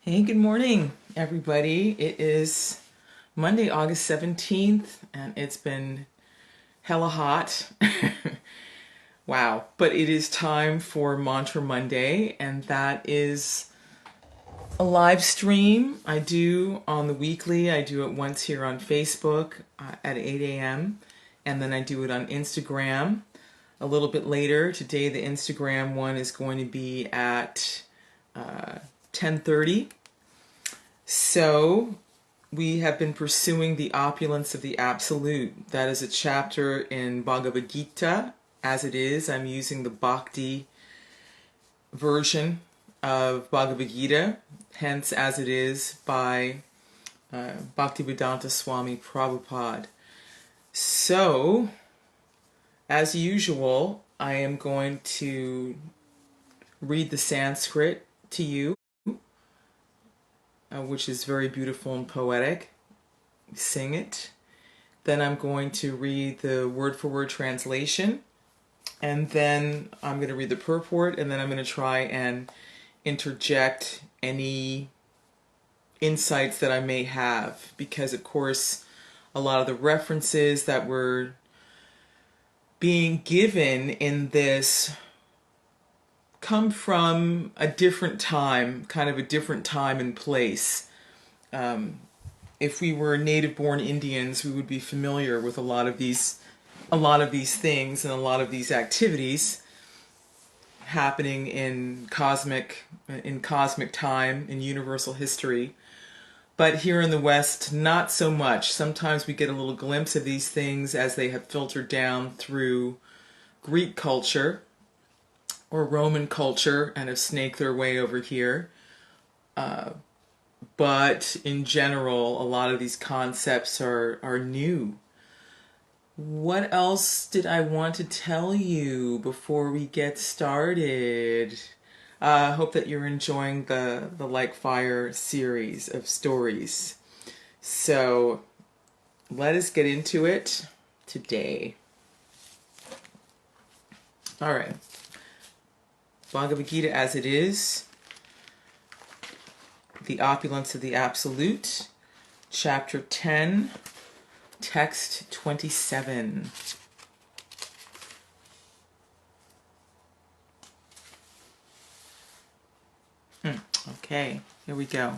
Hey, good morning, everybody. It is Monday, August 17th, and it's been hella hot. Wow. But it is time for Mantra Monday, and that is a live stream I do on the weekly. I do it once here on Facebook at 8 a.m., and then I do it on Instagram a little bit later. Today, the Instagram one is going to be at 10:30. So we have been pursuing the opulence of the absolute. That is a chapter in Bhagavad Gita. As it is, I'm using the Bhakti version of Bhagavad Gita, hence as it is by Bhaktivedanta Swami Prabhupada. So, as usual, I am going to read the Sanskrit to you, which is very beautiful and poetic. Sing it. Then I'm going to read the word-for-word translation, and then I'm going to read the purport, and then I'm going to try and interject any insights that I may have, because of course a lot of the references that were being given in this come from a different time, kind of a different time and place. If we were native-born Indians, we would be familiar with a lot of these things and a lot of these activities happening in cosmic time, in universal history. But here in the West, not so much. Sometimes we get a little glimpse of these things as they have filtered down through Greek culture or Roman culture and have snaked their way over here. But in general, a lot of these concepts are new. What else did I want to tell you before we get started? I hope that you're enjoying the Like Fire series of stories. So let us get into it today. All right. Bhagavad Gita as it is, the opulence of the absolute, chapter 10, text 27. Okay, here we go.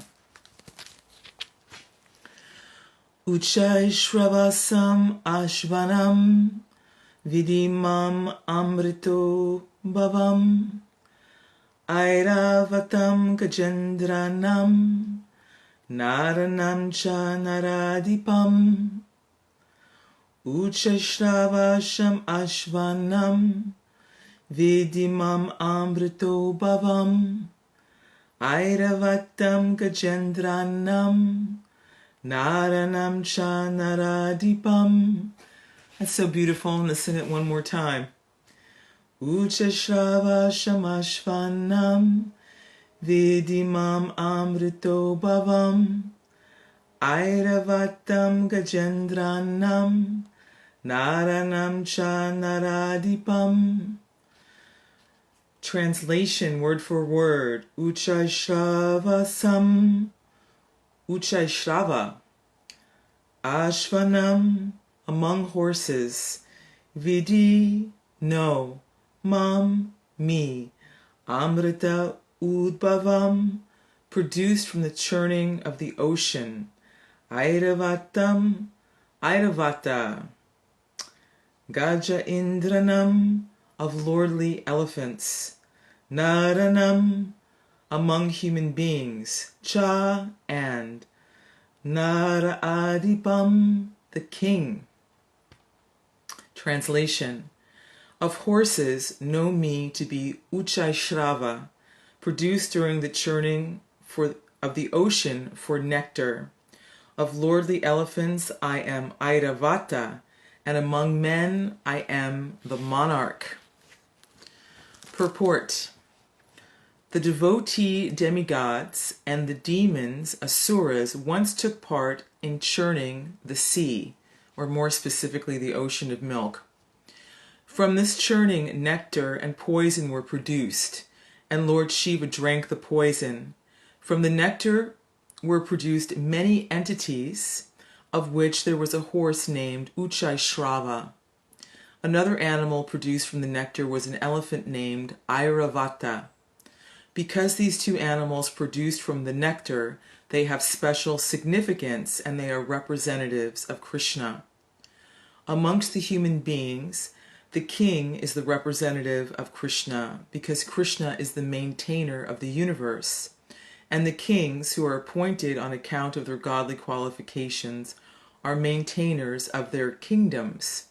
Uccaiḥśravasam aśvānāṁ viddhi amṛtodbhavam airāvatam gajendrāṇām narāṇām cha narādhipam uccaiḥśravasam aśvānām viddhi amṛtodbhavam airāvatam gajendrāṇāṁ narāṇām cha narādhipam. That's so beautiful. Let's sing it one more time. Uccaiḥśravasam aśvānām viddhi amṛtodbhavam airāvatam gajendrāṇāṁ narāṇām cha narādhipam. Translation word for word. Uccaiḥśravasam, Uccaiḥśravā, aśvānām, among horses, viddhi, know, me, amṛta-udbhavam, produced from the churning of the ocean, airāvatam, airāvata, gaja-indrāṇām, of lordly elephants, narāṇām, among human beings, cha, and nara-adhipam, the king. Translation. Of horses, know me to be Uccaiḥśravā, produced during the churning of the ocean for nectar. Of lordly elephants, I am airāvata, and among men, I am the monarch. Purport. The devotee demigods and the demons, asuras, once took part in churning the sea, or more specifically the ocean of milk. From this churning, nectar and poison were produced, and Lord Śiva drank the poison. From the nectar were produced many entities, of which there was a horse named Uccaiḥśravā. Another animal produced from the nectar was an elephant named Airāvata. Because these two animals produced from the nectar, they have special significance and they are representatives of Kṛṣṇa. Amongst the human beings, the king is the representative of Kṛṣṇa because Kṛṣṇa is the maintainer of the universe. And the kings who are appointed on account of their godly qualifications are maintainers of their kingdoms.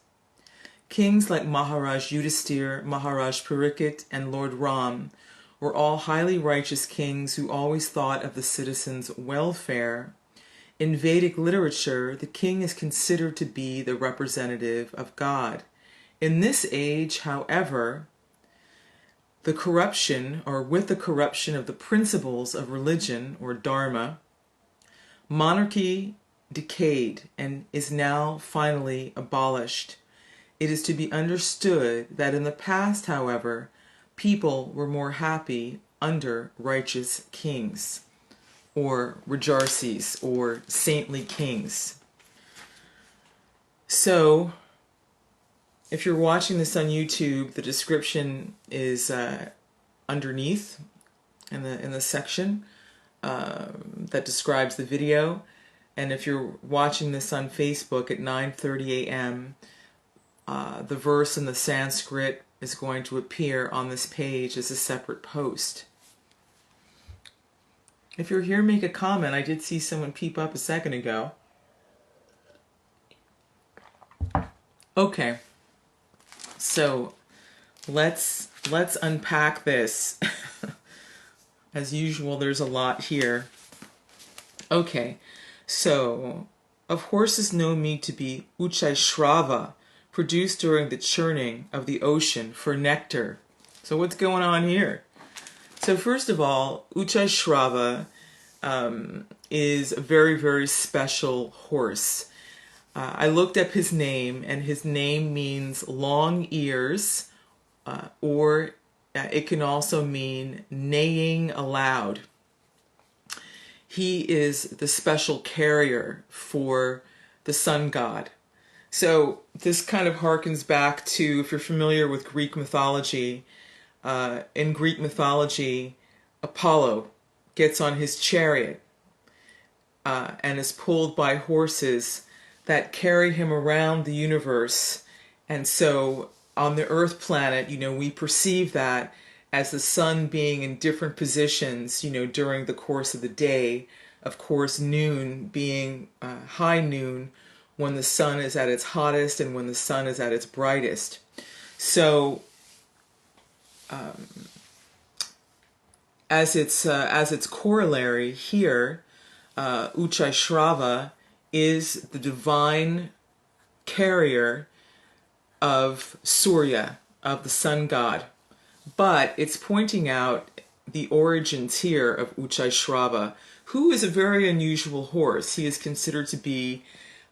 Kings like Maharaj Yudhisthira, Maharaj Parikshit, and Lord Ram were all highly righteous kings who always thought of the citizens' welfare. In Vedic literature, the king is considered to be the representative of God. In this age, however, with the corruption of the principles of religion or dharma, monarchy decayed and is now finally abolished. It is to be understood that in the past, however, people were more happy under righteous kings, or rajarsis, or saintly kings. So, if you're watching this on YouTube, the description is underneath in the section that describes the video. And if you're watching this on Facebook at 9:30 a.m., the verse in the Sanskrit is going to appear on this page as a separate post. If you're here, make a comment. I did see someone peep up a second ago. Okay. So let's unpack this. As usual, there's a lot here. Okay, so of horses know me to be Uccaiḥśravā, produced during the churning of the ocean for nectar. So what's going on here? So first of all, Uccaiḥśravā is a very, very special horse. I looked up his name, and his name means long ears, or it can also mean neighing aloud. He is the special carrier for the sun god. So this kind of harkens back to, if you're familiar with Greek mythology, in Greek mythology, Apollo gets on his chariot and is pulled by horses that carry him around the universe. And so on the Earth planet, we perceive that as the sun being in different positions, during the course of the day. Of course, noon being high noon, when the sun is at its hottest and when the sun is at its brightest. So as its corollary here, Uccaiḥśravā is the divine carrier of Surya, of the sun god. But it's pointing out the origins here of Uccaiḥśravā, who is a very unusual horse. He is considered to be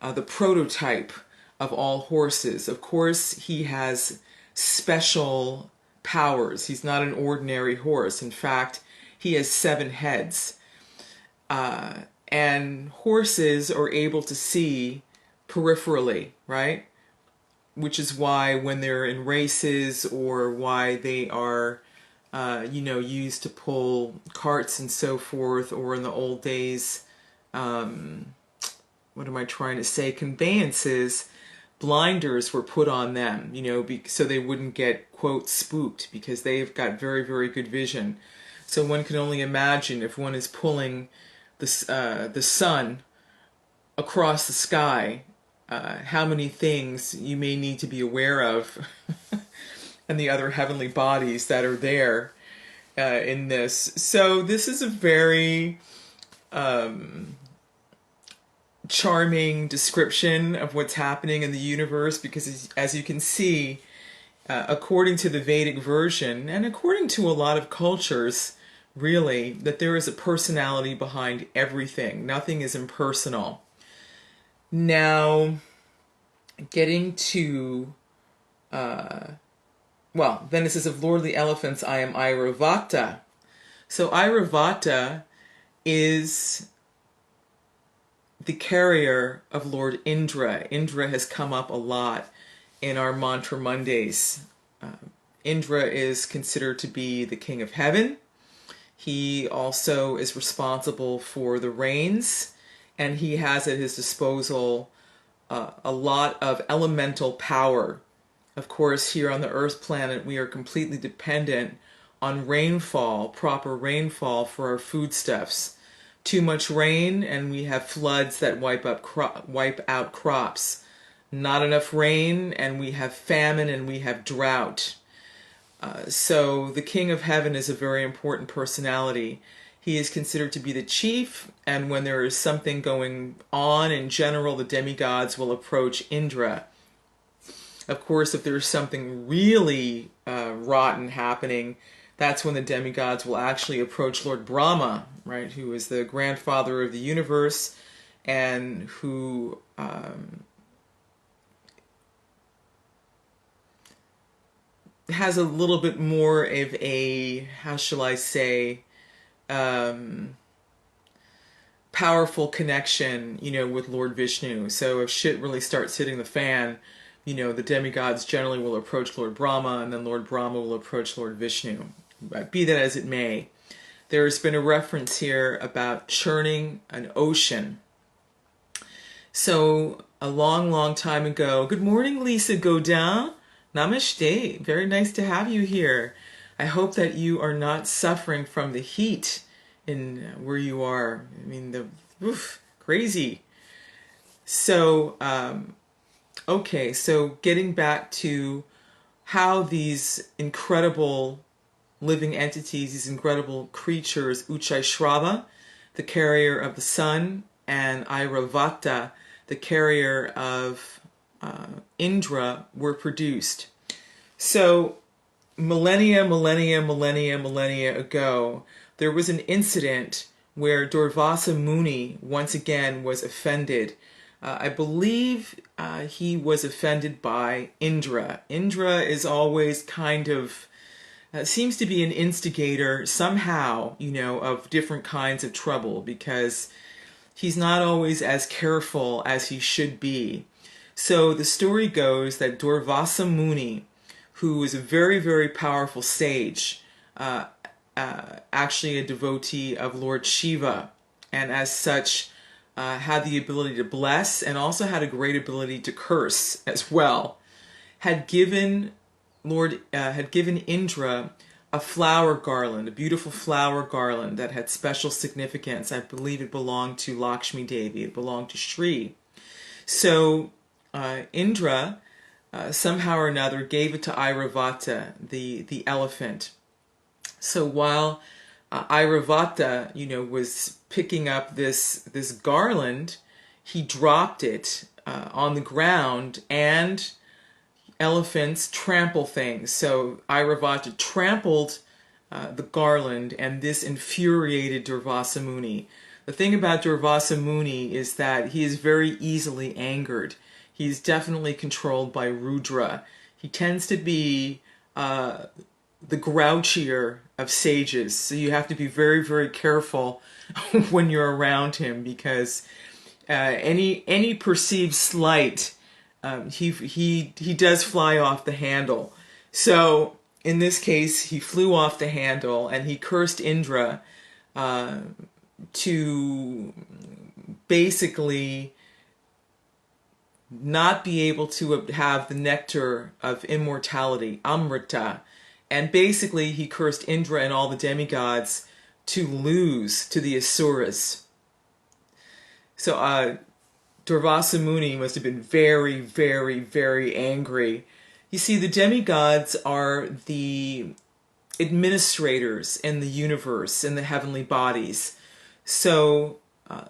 the prototype of all horses. Of course, he has special powers. He's not an ordinary horse. In fact, he has 7 heads. And horses are able to see peripherally, right? Which is why when they're in races, or why they are, used to pull carts and so forth, or in the old days, conveyances, blinders were put on them, so they wouldn't get, quote, spooked, because they've got very, very good vision. So one can only imagine if one is pulling the sun across the sky, how many things you may need to be aware of and the other heavenly bodies that are there in this. So this is a very charming description of what's happening in the universe, because as you can see, according to the Vedic version, and according to a lot of cultures, really, that there is a personality behind everything. Nothing is impersonal. Now, getting to, then it says, of lordly elephants I am Airāvata. So Airāvata is the carrier of Lord Indra. Indra has come up a lot in our Mantra Mondays. Indra is considered to be the king of heaven. He also is responsible for the rains, and he has at his disposal a lot of elemental power. Of course, here on the Earth planet, we are completely dependent on rainfall, proper rainfall for our foodstuffs. Too much rain, and we have floods that wipe out crops. Not enough rain, and we have famine, and we have drought. So the King of Heaven is a very important personality. He is considered to be the chief, and when there is something going on in general, the demigods will approach Indra. Of course, if there's something really rotten happening, that's when the demigods will actually approach Lord Brahma, right, who is the grandfather of the universe, and who has a little bit more of a, how shall I say, powerful connection, with Lord Vishnu. So if shit really starts hitting the fan, the demigods generally will approach Lord Brahma, and then Lord Brahma will approach Lord Vishnu. But be that as it may, there's been a reference here about churning an ocean. So a long, long time ago, good morning, Lisa Godin. Namaste. Very nice to have you here. I hope that you are not suffering from the heat in where you are. I mean, crazy. So, okay, so getting back to how these incredible living entities, these incredible creatures, Uccaiḥśravā, the carrier of the sun, and Airāvata, the carrier of Indra, were produced. So millennia ago, there was an incident where Durvasa Muni once again was offended. I believe he was offended by Indra. Indra is always kind of, seems to be an instigator somehow, of different kinds of trouble, because he's not always as careful as he should be. So the story goes that Durvasa Muni, who is a very, very powerful sage, actually a devotee of Lord Śiva, and as such had the ability to bless and also had a great ability to curse as well, had given Indra a flower garland, a beautiful flower garland that had special significance. I believe it belonged to Lakshmi Devi. It belonged to Shri. So Indra somehow or another gave it to Airāvata, the elephant. So while Airāvata, was picking up this garland, he dropped it on the ground, and elephants trample things. So Airāvata trampled the garland, and this infuriated Durvasa Muni. The thing about Durvasa Muni is that he is very easily angered. He's definitely controlled by Rudra. He tends to be the grouchier of sages, so you have to be very, very careful when you're around him, because any perceived slight, he does fly off the handle. So in this case, he flew off the handle, and he cursed Indra to basically not be able to have the nectar of immortality, amṛta. And basically he cursed Indra and all the demigods to lose to the asuras. So Durvasa Muni must have been very, very, very angry. You see, the demigods are the administrators in the universe, in the heavenly bodies. So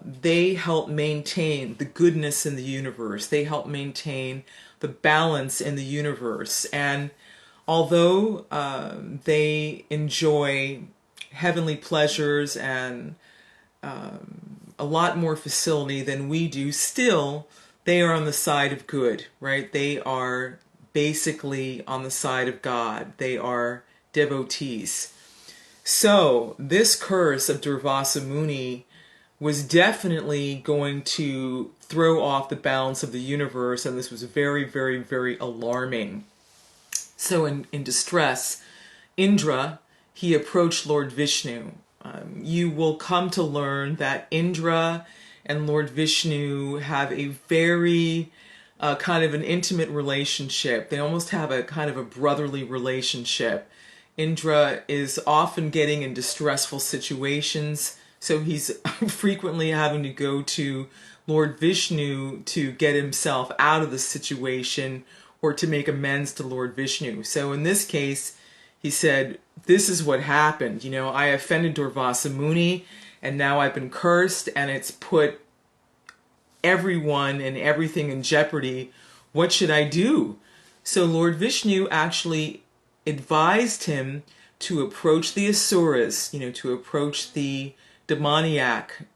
they help maintain the goodness in the universe. They help maintain the balance in the universe. And although they enjoy heavenly pleasures and a lot more facility than we do, still they are on the side of good, right? They are basically on the side of God. They are devotees. So this curse of Durvasa Muni was definitely going to throw off the balance of the universe, and this was very, very, very alarming. So in distress, Indra, he approached Lord Vishnu. You will come to learn that Indra and Lord Vishnu have a very kind of an intimate relationship. They almost have a kind of a brotherly relationship. Indra is often getting in distressful situations, so he's frequently having to go to Lord Vishnu to get himself out of the situation or to make amends to Lord Vishnu. So in this case, he said, this is what happened. You know, I offended Durvasa Muni, and now I've been cursed, and it's put everyone and everything in jeopardy. What should I do? So Lord Vishnu actually advised him to approach the asuras, you know, to approach the demoniac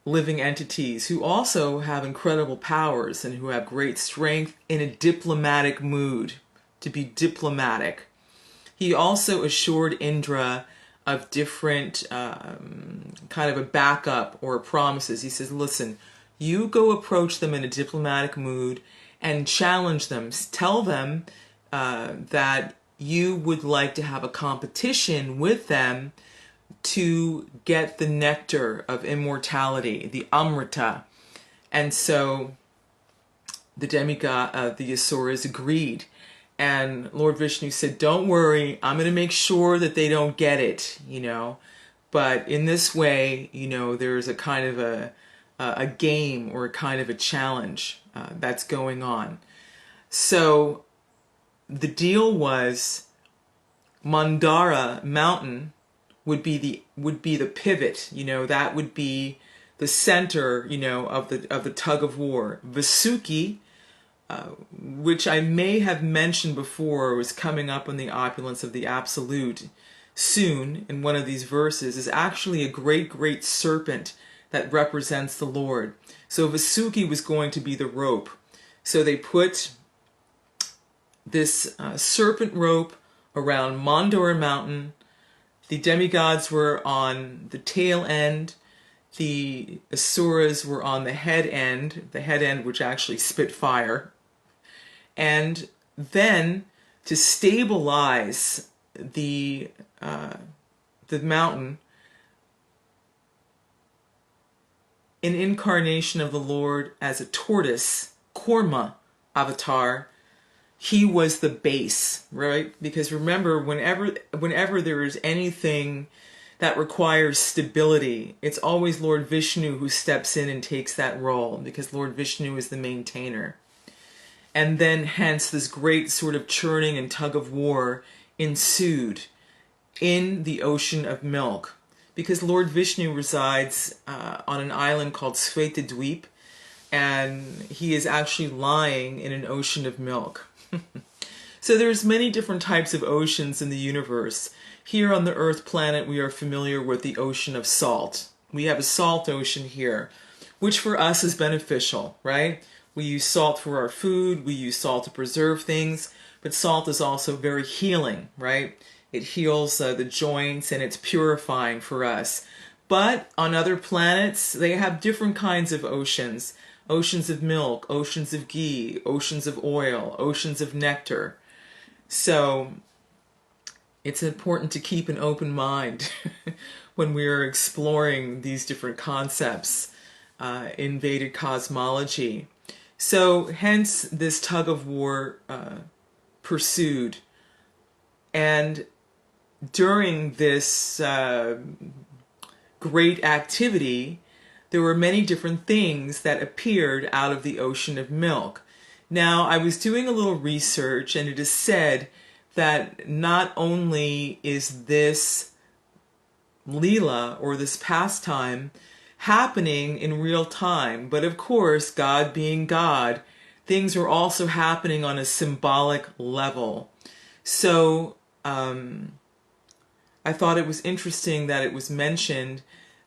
living entities who also have incredible powers and who have great strength, in a diplomatic mood, to be diplomatic. He also assured Indra of different kind of a backup or promises. He says, listen, you go approach them in a diplomatic mood and challenge them. Tell them that you would like to have a competition with them to get the nectar of immortality, the amṛta. And so the demigod, the asuras agreed. And Lord Vishnu said, don't worry, I'm going to make sure that they don't get it, you know. But in this way, you know, there's a kind of a game or a kind of a challenge that's going on. So the deal was Mandara mountain would be the pivot, you know, that would be the center, you know, of the tug of war. Vasuki, which I may have mentioned before, was coming up in the opulence of the absolute soon in one of these verses, is actually a great serpent that represents the Lord. So Vasuki was going to be the rope. So they put this serpent rope around Mandara mountain. The demigods were on the tail end. The asuras were on the head end which actually spit fire. And then to stabilize the mountain, an incarnation of the Lord as a tortoise, Kurma avatar, he was the base, right? Because remember, whenever there is anything that requires stability, it's always Lord Vishnu who steps in and takes that role, because Lord Vishnu is the maintainer. And then hence this great sort of churning and tug of war ensued in the ocean of milk, because Lord Vishnu resides on an island called Śvātadvīpa, and he is actually lying in an ocean of milk. So there's many different types of oceans in the universe. Here on the Earth planet, we are familiar with the ocean of salt. We have a salt ocean here, which for us is beneficial, right? We use salt for our food, we use salt to preserve things, but salt is also very healing, right? It heals the joints and it's purifying for us. But on other planets, they have different kinds of oceans. Oceans of milk, oceans of ghee, oceans of oil, oceans of nectar. So it's important to keep an open mind when we are exploring these different concepts in Vedic cosmology. So hence this tug of war pursued. And during this great activity, there were many different things that appeared out of the ocean of milk. Now, I was doing a little research, and it is said that not only is this Leela, or this pastime, happening in real time, but of course, God being God, things are also happening on a symbolic level. So, I thought it was interesting that it was mentioned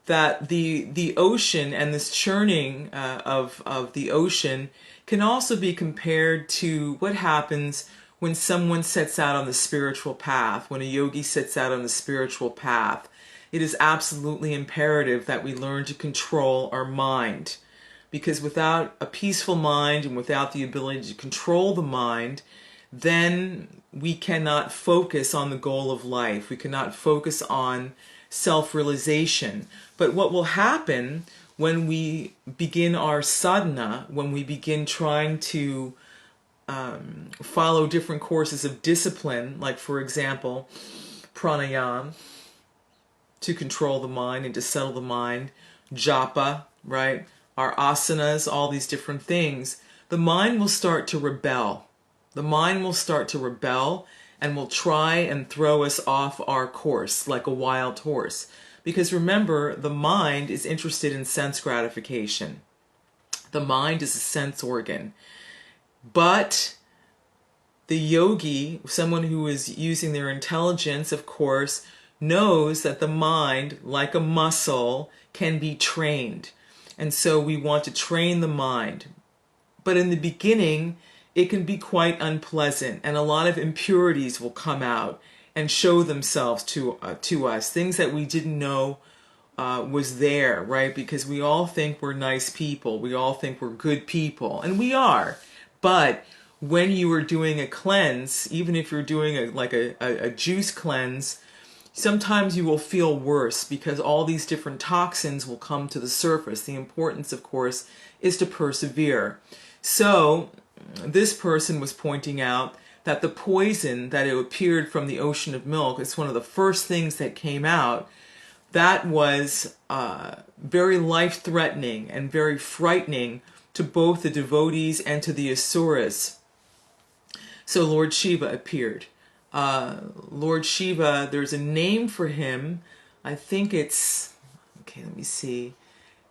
that the ocean and this churning of the ocean can also be compared to what happens when someone sets out on the spiritual path, when a yogi sets out on the spiritual path, it is absolutely imperative that we learn to control our mind. Because without a peaceful mind and without the ability to control the mind, then we cannot focus on the goal of life. We cannot focus on self-realization. But what will happen when we begin our sadhana, when we begin trying to follow different courses of discipline, like for example, pranayama, to control the mind and to settle the mind, japa, right? Our asanas, all these different things, the mind will start to rebel. The mind will start to rebel and will try and throw us off our course like a wild horse. Because remember, the mind is interested in sense gratification. The mind is a sense organ. But the yogi, someone who is using their intelligence, of course, knows that the mind, like a muscle, can be trained. And so we want to train the mind. But in the beginning, it can be quite unpleasant, and a lot of impurities will come out and show themselves to us, things that we didn't know was there, right? Because we all think we're nice people. We all think we're good people, and we are. But when you are doing a cleanse, even if you're doing a juice cleanse, sometimes you will feel worse because all these different toxins will come to the surface. The importance, of course, is to persevere. So this person was pointing out that the poison that it appeared from the ocean of milk, it's one of the first things that came out, that was very life-threatening and very frightening to both the devotees and to the asuras. So Lord Śiva appeared. Lord Śiva, there's a name for him. I think it's, okay, let me see.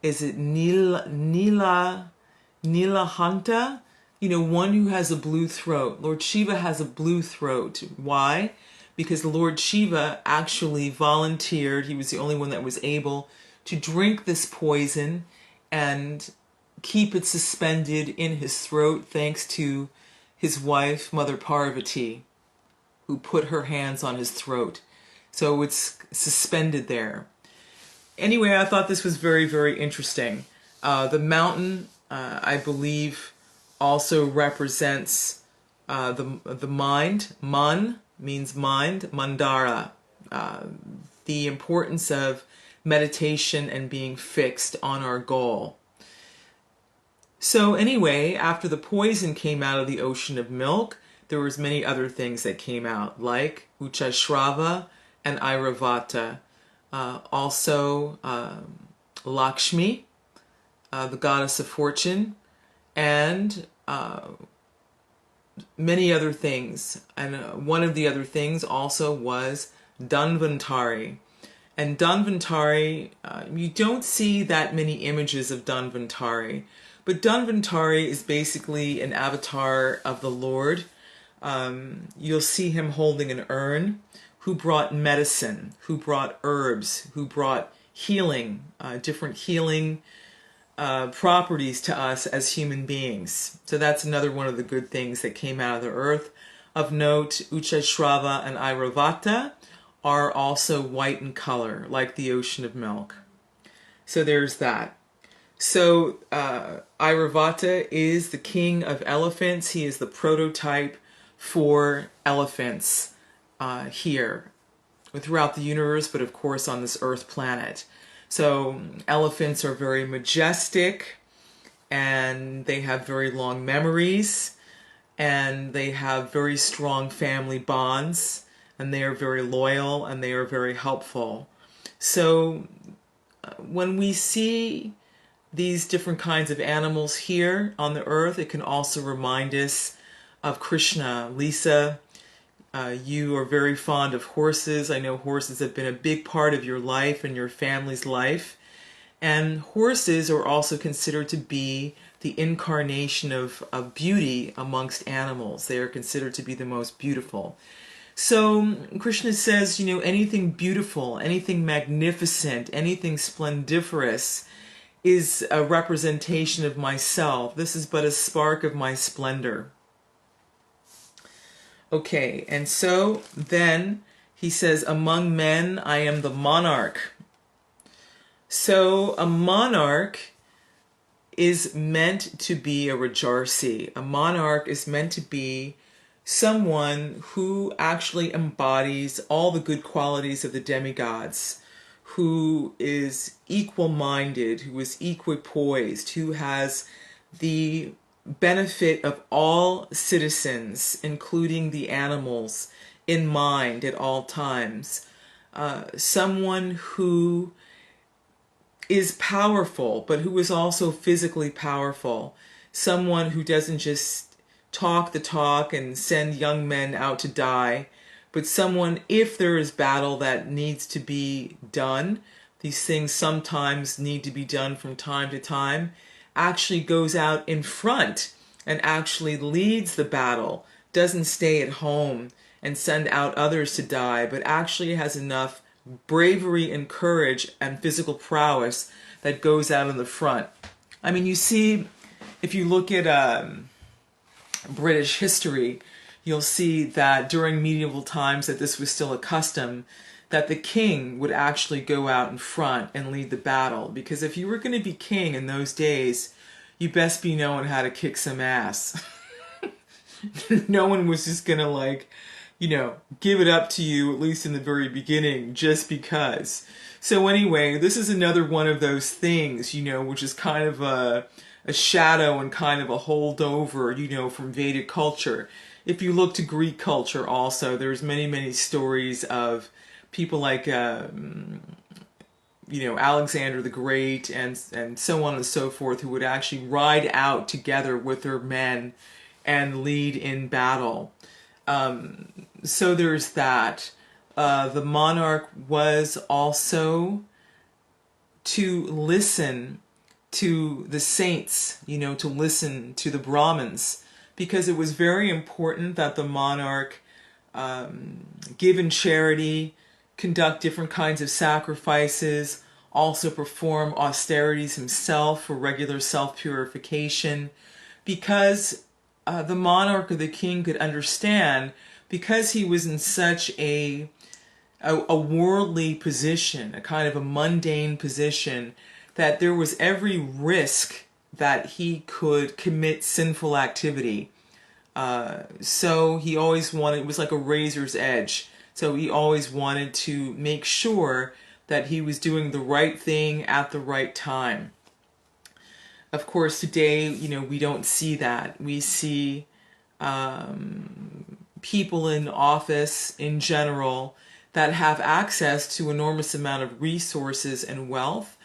Is it Nilahanta? You know, one who has a blue throat. Lord Śiva has a blue throat. Why? Because Lord Śiva actually volunteered. He was the only one that was able to drink this poison and keep it suspended in his throat thanks to his wife, Mother Parvati, who put her hands on his throat. So it's suspended there. Anyway, I thought this was very, very interesting. The mountain, I believe, also represents the mind. Man means mind. Mandara, the importance of meditation and being fixed on our goal. So anyway, after the poison came out of the ocean of milk, there was many other things that came out, like Uccaiḥśravā and airāvata. Also Lakshmi, the goddess of fortune, and many other things. And one of the other things also was Dhanvantari. And Dhanvantari, you don't see that many images of Dhanvantari, but Dhanvantari is basically an avatar of the Lord. You'll see him holding an urn, who brought medicine, who brought herbs, who brought healing, different healing properties to us as human beings. So that's another one of the good things that came out of the earth. Of note, Uccaiḥśravā and airāvata are also white in color, like the ocean of milk. So there's that. So Airāvata is the king of elephants. He is the prototype for elephants here throughout the universe, but of course on this earth planet. So elephants are very majestic, and they have very long memories, and they have very strong family bonds, and they are very loyal, and they are very helpful. So when we see these different kinds of animals here on the earth, it can also remind us of Kṛṣṇa. Lisa, you are very fond of horses. I know horses have been a big part of your life and your family's life. And horses are also considered to be the incarnation of beauty amongst animals. They are considered to be the most beautiful. So Kṛṣṇa says, you know, anything beautiful, anything magnificent, anything splendiferous is a representation of myself. This is but a spark of my splendor. Okay, and so then he says, among men, I am the monarch. So a monarch is meant to be a rajarsi. A monarch is meant to be someone who actually embodies all the good qualities of the demigods, who is equal-minded, who is equipoised, who has the benefit of all citizens, including the animals, in mind at all times. Someone who is powerful, but who is also physically powerful. Someone who doesn't just talk the talk and send young men out to die, but someone, if there is battle that needs to be done, these things sometimes need to be done from time to time, actually goes out in front and actually leads the battle, doesn't stay at home and send out others to die, but actually has enough bravery and courage and physical prowess that goes out in the front. I mean, you see, if you look at British history, you'll see that during medieval times that this was still a custom, that the king would actually go out in front and lead the battle. Because if you were going to be king in those days, you best be knowing how to kick some ass. No one was just going to, like, you know, give it up to you, at least in the very beginning, just because. So anyway, this is another one of those things, you know, which is kind of a shadow and kind of a holdover, you know, from Vedic culture. If you look to Greek culture also, there's many, many stories of people like, you know, Alexander the Great and so on and so forth, who would actually ride out together with their men and lead in battle. So there's that. The monarch was also to listen to the saints, you know, to listen to the Brahmins, because it was very important that the monarch give in charity, conduct different kinds of sacrifices, also perform austerities himself for regular self-purification, because the monarch or the king could understand, because he was in such a worldly position, a kind of a mundane position, that there was every risk that he could commit sinful activity. So he always wanted, it was like a razor's edge. So he always wanted to make sure that he was doing the right thing at the right time. Of course, today, you know, we don't see that. We see people in office in general that have access to enormous amount of resources and wealth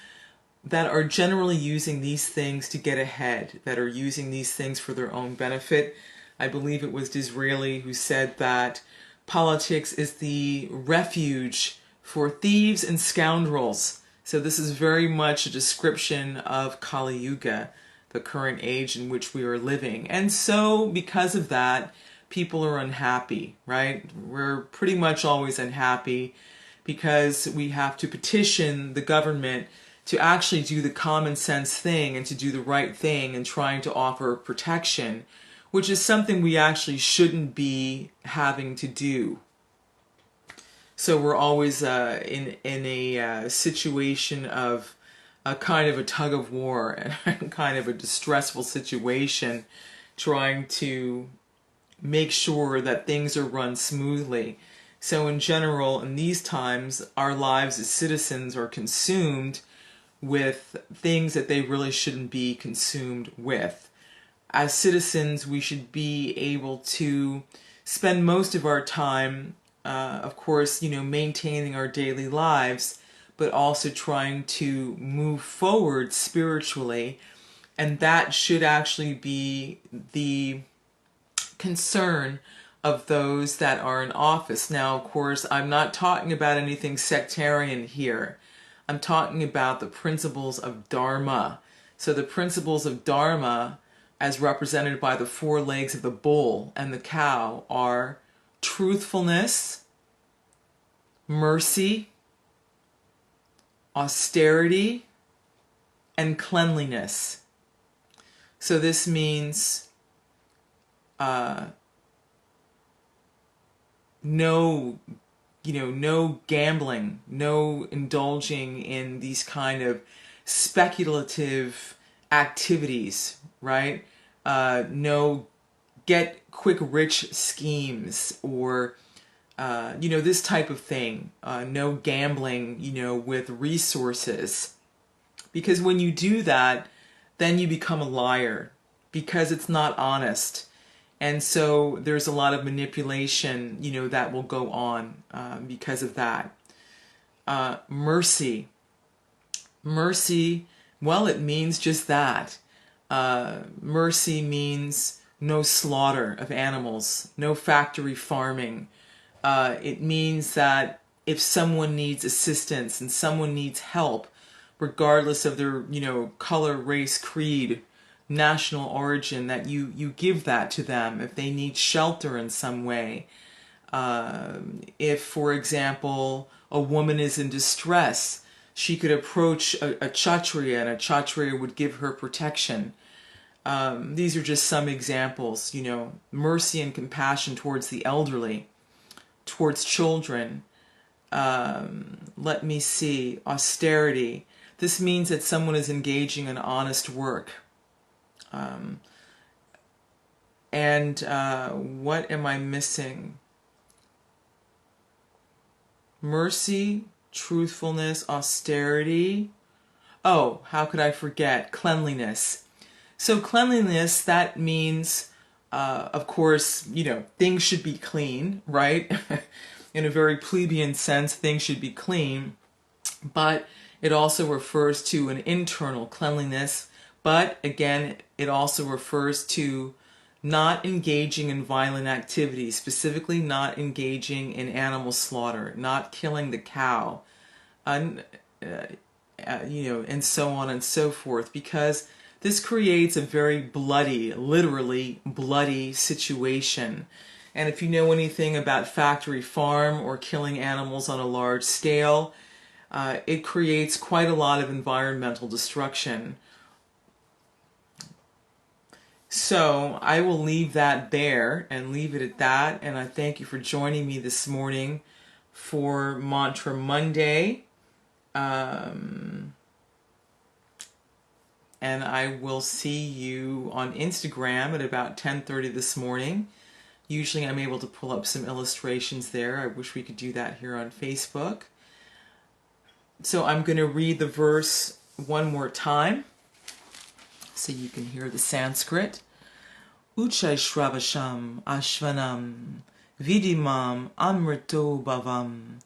that are generally using these things to get ahead, that are using these things for their own benefit. I believe it was Disraeli who said that politics is the refuge for thieves and scoundrels. So this is very much a description of Kali Yuga, the current age in which we are living. And so because of that, people are unhappy, right? We're pretty much always unhappy because we have to petition the government to actually do the common sense thing and to do the right thing and trying to offer protection, which is something we actually shouldn't be having to do. So we're always in a situation of a kind of a tug of war and kind of a distressful situation, trying to make sure that things are run smoothly. So in general, in these times, our lives as citizens are consumed with things that they really shouldn't be consumed with. As citizens, we should be able to spend most of our time, of course, you know, maintaining our daily lives, but also trying to move forward spiritually. And that should actually be the concern of those that are in office. Now, of course, I'm not talking about anything sectarian here. I'm talking about the principles of Dharma. So the principles of Dharma, as represented by the four legs of the bull and the cow, are truthfulness, mercy, austerity, and cleanliness. So this means no, no gambling, no indulging in these kind of speculative activities, right? No get quick rich schemes, or this type of thing. No gambling, with resources. Because when you do that, then you become a liar, because it's not honest. And so there's a lot of manipulation, that will go on because of that. Mercy. Mercy, well, it means just that. Mercy means no slaughter of animals, no factory farming. It means that if someone needs assistance and someone needs help, regardless of their, color, race, creed, national origin, that you give that to them. If they need shelter in some way, if, for example, a woman is in distress, she could approach a kshatriya, and a kshatriya would give her protection. These are just some examples, mercy and compassion towards the elderly, towards children. Let me see, austerity. This means that someone is engaging in honest work. What am I missing? Mercy, truthfulness, austerity. Oh, how could I forget? Cleanliness. So cleanliness, that means, of course, things should be clean, right? In a very plebeian sense, things should be clean. But it also refers to an internal cleanliness. But again, it also refers to not engaging in violent activities, specifically not engaging in animal slaughter, not killing the cow, and so on and so forth, because this creates a very bloody, literally bloody situation. And if you know anything about factory farm or killing animals on a large scale, it creates quite a lot of environmental destruction. So I will leave that there and leave it at that. And I thank you for joining me this morning for Mantra Monday. And I will see you on Instagram at about 10:30 this morning. Usually I'm able to pull up some illustrations there. I wish we could do that here on Facebook. So I'm going to read the verse one more time so you can hear the Sanskrit. Uccaiḥśravasam aśvānāṁ viddhi amṛtodbhavam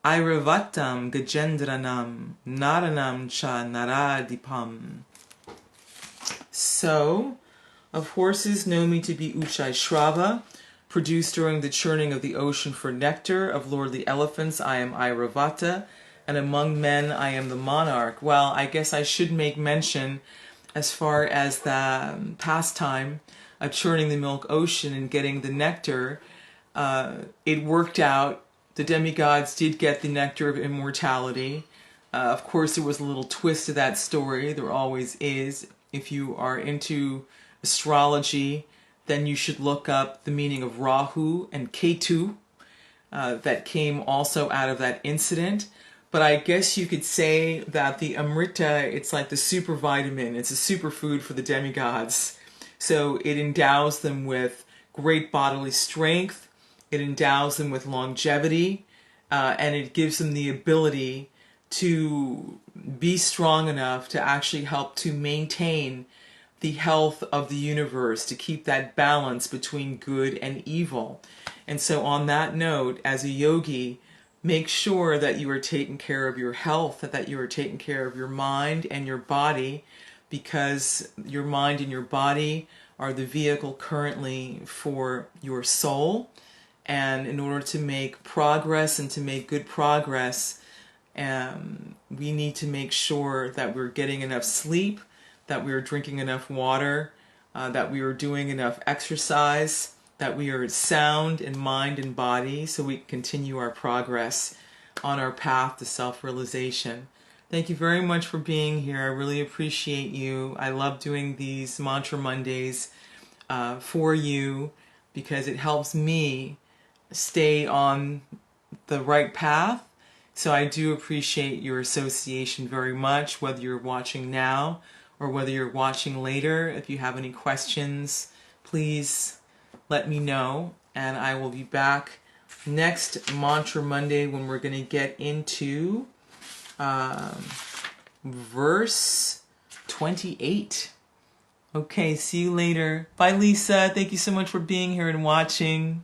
airāvatam gajendrāṇām narāṇām cha narādhipam. So, of horses know me to be Uccaiḥśravā, produced during the churning of the ocean for nectar. Of lordly elephants I am Airāvata, and among men I am the monarch. Well, I guess I should make mention, as far as the pastime of churning the milk ocean and getting the nectar, it worked out. The demigods did get the nectar of immortality. Of course, there was a little twist to that story. There always is. If you are into astrology, then you should look up the meaning of Rahu and Ketu. That came also out of that incident. But I guess you could say that the amrita, it's like the super vitamin. It's a superfood for the demigods. So it endows them with great bodily strength. It endows them with longevity. And it gives them the ability to be strong enough to actually help to maintain the health of the universe, to keep that balance between good and evil. And so on that note, as a yogi, make sure that you are taking care of your health, that you are taking care of your mind and your body, because your mind and your body are the vehicle currently for your soul. And in order to make progress and to make good progress, we need to make sure that we're getting enough sleep, that we are drinking enough water, that we are doing enough exercise, that we are sound in mind and body, so we can continue our progress on our path to self-realization. Thank you very much for being here. I really appreciate you. I love doing these Mantra Mondays for you, because it helps me stay on the right path. So I do appreciate your association very much, whether you're watching now or whether you're watching later. If you have any questions, please let me know, and I will be back next Mantra Monday when we're going to get into verse 28. Okay, see you later. Bye, Lisa. Thank you so much for being here and watching.